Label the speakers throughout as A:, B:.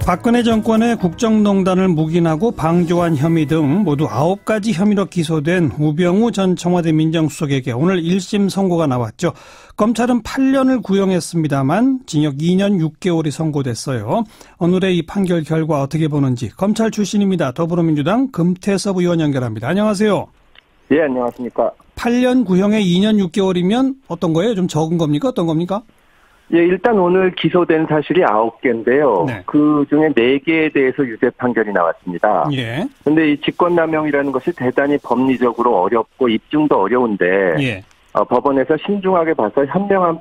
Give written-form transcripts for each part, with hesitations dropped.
A: 박근혜 정권의 국정농단을 묵인하고 방조한 혐의 등 모두 9가지 혐의로 기소된 우병우 전 청와대 민정수석에게 오늘 1심 선고가 나왔죠. 검찰은 8년을 구형했습니다만 징역 2년 6개월이 선고됐어요. 오늘의 이 판결 결과 어떻게 보는지 검찰 출신입니다. 더불어민주당 금태섭 의원 연결합니다. 안녕하세요.
B: 예, 안녕하십니까.
A: 8년 구형에 2년 6개월이면 어떤 거예요? 좀 적은 겁니까? 어떤 겁니까?
B: 예, 일단 오늘 기소된 사실이 9개인데요.
A: 네.
B: 그 중에 4개에 대해서 유죄 판결이 나왔습니다.
A: 예.
B: 근데 이 직권남용이라는 것이 대단히 법리적으로 어렵고 입증도 어려운데,
A: 예.
B: 법원에서 신중하게 봐서 현명한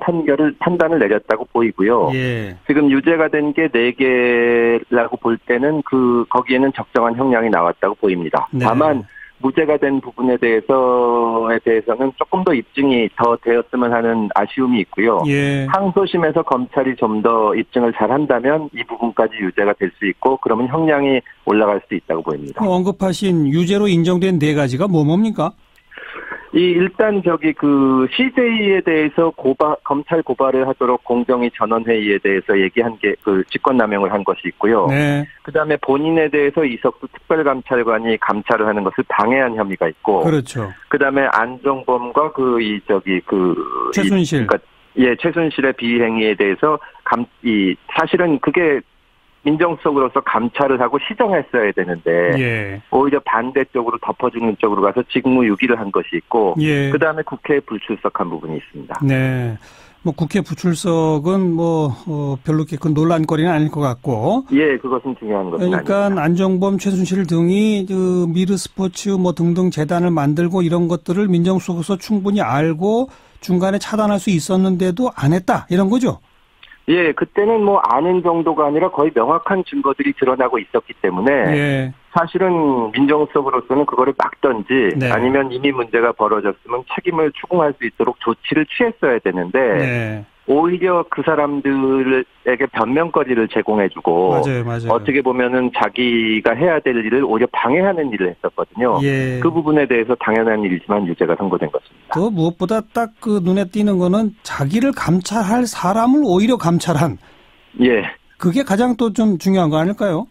B: 판단을 내렸다고 보이고요.
A: 예.
B: 지금 유죄가 된 게 4개라고 볼 때는 거기에는 적정한 형량이 나왔다고 보입니다.
A: 네.
B: 다만, 무죄가 된 부분에 대해서는 조금 더 입증이 더 되었으면 하는 아쉬움이 있고요.
A: 예.
B: 항소심에서 검찰이 좀 더 입증을 잘한다면 이 부분까지 유죄가 될 수 있고 그러면 형량이 올라갈 수 있다고 보입니다.
A: 언급하신 유죄로 인정된 4가지가 뭡니까?
B: 일단 CJ에 대해서 검찰 고발을 하도록 공정위 전원회의에 대해서 얘기한 게 직권남용을 한 것이 있고요.
A: 네.
B: 그다음에 본인에 대해서 이석수 특별감찰관이 감찰을 하는 것을 방해한 혐의가 있고.
A: 그렇죠.
B: 그다음에 안종범과
A: 최순실.
B: 최순실의 비행위에 대해서 사실은 그게 민정수석으로서 감찰을 하고 시정했어야 되는데
A: 예.
B: 오히려 반대쪽으로 덮어주는 쪽으로 가서 직무유기를 한 것이 있고
A: 예.
B: 그다음에 국회에 불출석한 부분이 있습니다.
A: 네. 국회 불출석은 별로 이렇게 큰 논란거리는 아닐 것 같고.
B: 예, 그것은 중요한 것은
A: 그러니까
B: 아닙니다.
A: 안종범, 최순실 등이 미르스포츠 등등 재단을 만들고 이런 것들을 민정수석으로서 충분히 알고 중간에 차단할 수 있었는데도 안 했다 이런 거죠?
B: 예, 그때는 아는 정도가 아니라 거의 명확한 증거들이 드러나고 있었기 때문에
A: 예.
B: 사실은 민정수석으로서는 그거를 막든지
A: 네.
B: 아니면 이미 문제가 벌어졌으면 책임을 추궁할 수 있도록 조치를 취했어야 되는데
A: 네.
B: 오히려 그 사람들에게 변명거리를 제공해주고
A: 맞아요.
B: 어떻게 보면은 자기가 해야 될 일을 오히려 방해하는 일을 했었거든요.
A: 예.
B: 그 부분에 대해서 당연한 일이지만 유죄가 선고된 것입니다.
A: 또 무엇보다 딱 눈에 띄는 거는 자기를 감찰할 사람을 오히려 감찰한.
B: 예.
A: 그게 가장 또 좀 중요한 거 아닐까요?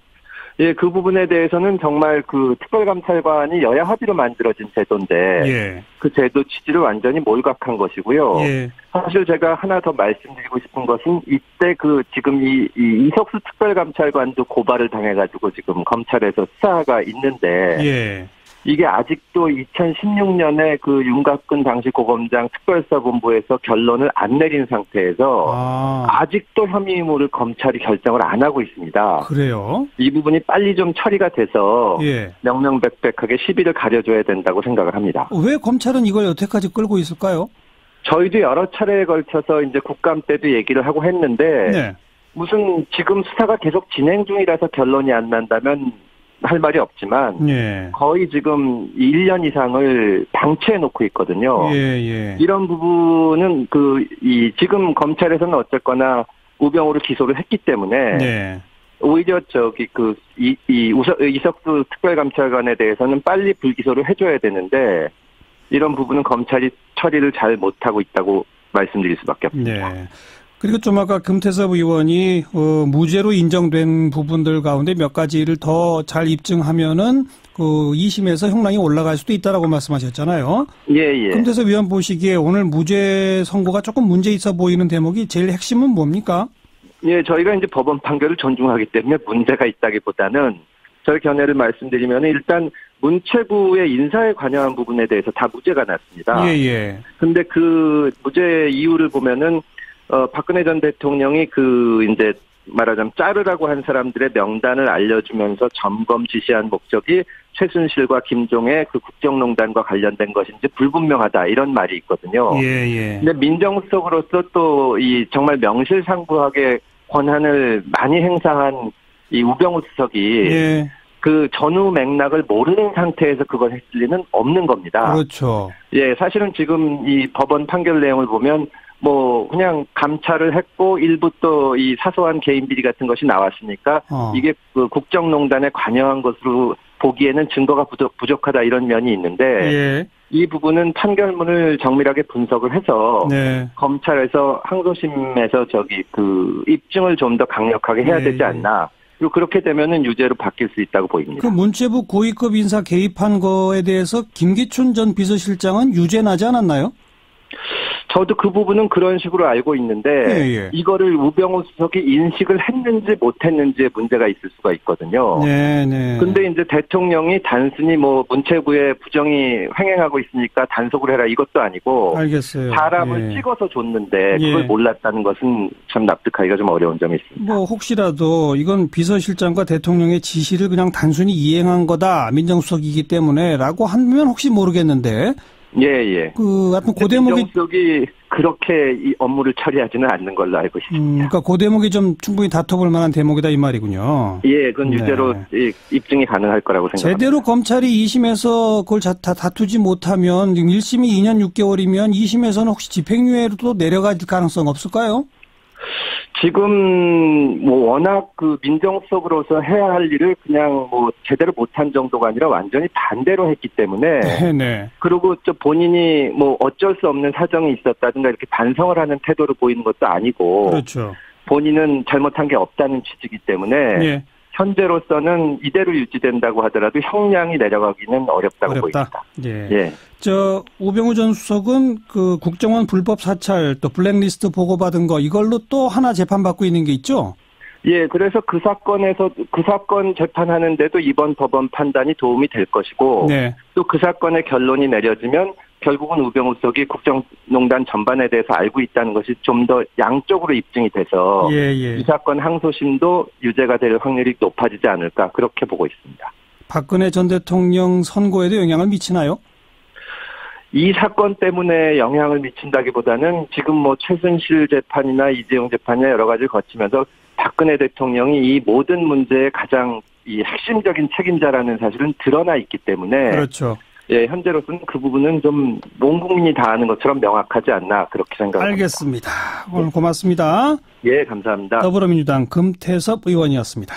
B: 예, 그 부분에 대해서는 정말 특별감찰관이 여야 합의로 만들어진 제도인데,
A: 예.
B: 그 제도 취지를 완전히 몰각한 것이고요.
A: 예.
B: 사실 제가 하나 더 말씀드리고 싶은 것은 이때 지금 이석수 특별감찰관도 고발을 당해가지고 지금 검찰에서 수사가 있는데,
A: 예.
B: 이게 아직도 2016년에 윤갑근 당시 고검장 특별수사본부에서 결론을 안 내린 상태에서 아직도 혐의 의무를 검찰이 결정을 안 하고 있습니다.
A: 그래요?
B: 이 부분이 빨리 좀 처리가 돼서
A: 예.
B: 명명백백하게 시비를 가려줘야 된다고 생각을 합니다.
A: 왜 검찰은 이걸 여태까지 끌고 있을까요?
B: 저희도 여러 차례에 걸쳐서 이제 국감 때도 얘기를 하고 했는데
A: 네.
B: 무슨 지금 수사가 계속 진행 중이라서 결론이 안 난다면 할 말이 없지만
A: 예.
B: 거의 지금 1년 이상을 방치해 놓고 있거든요.
A: 예.
B: 이런 부분은 지금 검찰에서는 어쨌거나 우병우를 기소를 했기 때문에
A: 네.
B: 오히려 이석수 특별감찰관에 대해서는 빨리 불기소를 해줘야 되는데 이런 부분은 검찰이 처리를 잘 못하고 있다고 말씀드릴 수밖에 없습니다.
A: 네. 그리고 좀 아까 금태섭 의원이 무죄로 인정된 부분들 가운데 몇 가지를 더 잘 입증하면은 2심에서 형량이 올라갈 수도 있다라고 말씀하셨잖아요.
B: 예.
A: 금태섭 의원 보시기에 오늘 무죄 선고가 조금 문제 있어 보이는 대목이 제일 핵심은 뭡니까?
B: 예, 저희가 이제 법원 판결을 존중하기 때문에 문제가 있다기보다는 저희 견해를 말씀드리면 일단 문체부의 인사에 관여한 부분에 대해서 다 무죄가 났습니다.
A: 예.
B: 근데 그 무죄 이유를 보면은 박근혜 전 대통령이 이제 말하자면 자르라고 한 사람들의 명단을 알려주면서 점검 지시한 목적이 최순실과 김종의 국정농단과 관련된 것인지 불분명하다 이런 말이 있거든요.
A: 예.
B: 근데 민정수석으로서 또 정말 명실상부하게 권한을 많이 행사한 이 우병우 수석이 전후 맥락을 모르는 상태에서 그걸 했을 리는 없는 겁니다.
A: 그렇죠.
B: 예, 사실은 지금 이 법원 판결 내용을 보면 그냥 감찰을 했고 일부 또 이 사소한 개인 비리 같은 것이 나왔으니까 이게 국정농단에 관여한 것으로 보기에는 증거가 부족하다 이런 면이 있는데 이 부분은 판결문을 정밀하게 분석을 해서 검찰에서 항소심에서 입증을 좀 더 강력하게 해야 되지 않나 그리고 그렇게 되면은 유죄로 바뀔 수 있다고 보입니다.
A: 그 문체부 고위급 인사 개입한 거에 대해서 김기춘 전 비서실장은 유죄 나지 않았나요?
B: 저도 그 부분은 그런 식으로 알고 있는데 이거를 우병우 수석이 인식을 했는지 못했는지에 문제가 있을 수가 있거든요. 근데 이제 대통령이 단순히 뭐 문체부에 부정이 횡행하고 있으니까 단속을 해라 이것도 아니고
A: 알겠어요.
B: 사람을 찍어서 줬는데 그걸 몰랐다는 것은 참 납득하기가 좀 어려운 점이 있습니다.
A: 뭐 혹시라도 이건 비서실장과 대통령의 지시를 그냥 단순히 이행한 거다 민정수석이기 때문에라고 하면 혹시 모르겠는데. 하여튼 고대목이
B: 민정수석이 그렇게 이 업무를 처리하지는 않는 걸로 알고 있습니다.
A: 그러니까 고대목이 좀 충분히 다퉈볼 만한 대목이다 이 말이군요.
B: 그건 유죄로 입증이 가능할 거라고 생각합니다.
A: 제대로 검찰이 2심에서 그걸 다투지 못하면 지금 1심이 2년 6개월이면 2심에서는 혹시 집행유예로도 내려갈 가능성 없을까요?
B: 지금 뭐 워낙 그 민정수석으로서 해야 할 일을 그냥 뭐 제대로 못한 정도가 아니라 완전히 반대로 했기 때문에 그리고 또 본인이 뭐 어쩔 수 없는 사정이 있었다든가 이렇게 반성을 하는 태도를 보이는 것도 아니고
A: 그렇죠.
B: 본인은 잘못한 게 없다는 취지이기 때문에 현재로서는 이대로 유지된다고 하더라도 형량이 내려가기는 어렵다고 보입니다.
A: 우병우 전 수석은 그 국정원 불법 사찰 또 블랙리스트 보고받은 거 이걸로 또 하나 재판받고 있는 게 있죠?
B: 그래서 그 사건 재판하는데도 이번 법원 판단이 도움이 될 것이고 또 그 사건의 결론이 내려지면 결국은 우병우 수석이 국정농단 전반에 대해서 알고 있다는 것이 좀 더 양쪽으로 입증이 돼서 이 사건 항소심도 유죄가 될 확률이 높아지지 않을까 그렇게 보고 있습니다.
A: 박근혜 전 대통령 선고에도 영향을 미치나요?
B: 이 사건 때문에 영향을 미친다기보다는 지금 뭐 최순실 재판이나 이재용 재판이나 여러 가지를 거치면서 박근혜 대통령이 이 모든 문제의 가장 이 핵심적인 책임자라는 사실은 드러나 있기 때문에
A: 그렇죠.
B: 현재로서는 그 부분은 좀 온 국민이 다 아는 것처럼 명확하지 않나 그렇게 생각합니다.
A: 알겠습니다. 오늘 고맙습니다.
B: 감사합니다.
A: 더불어민주당 금태섭 의원이었습니다.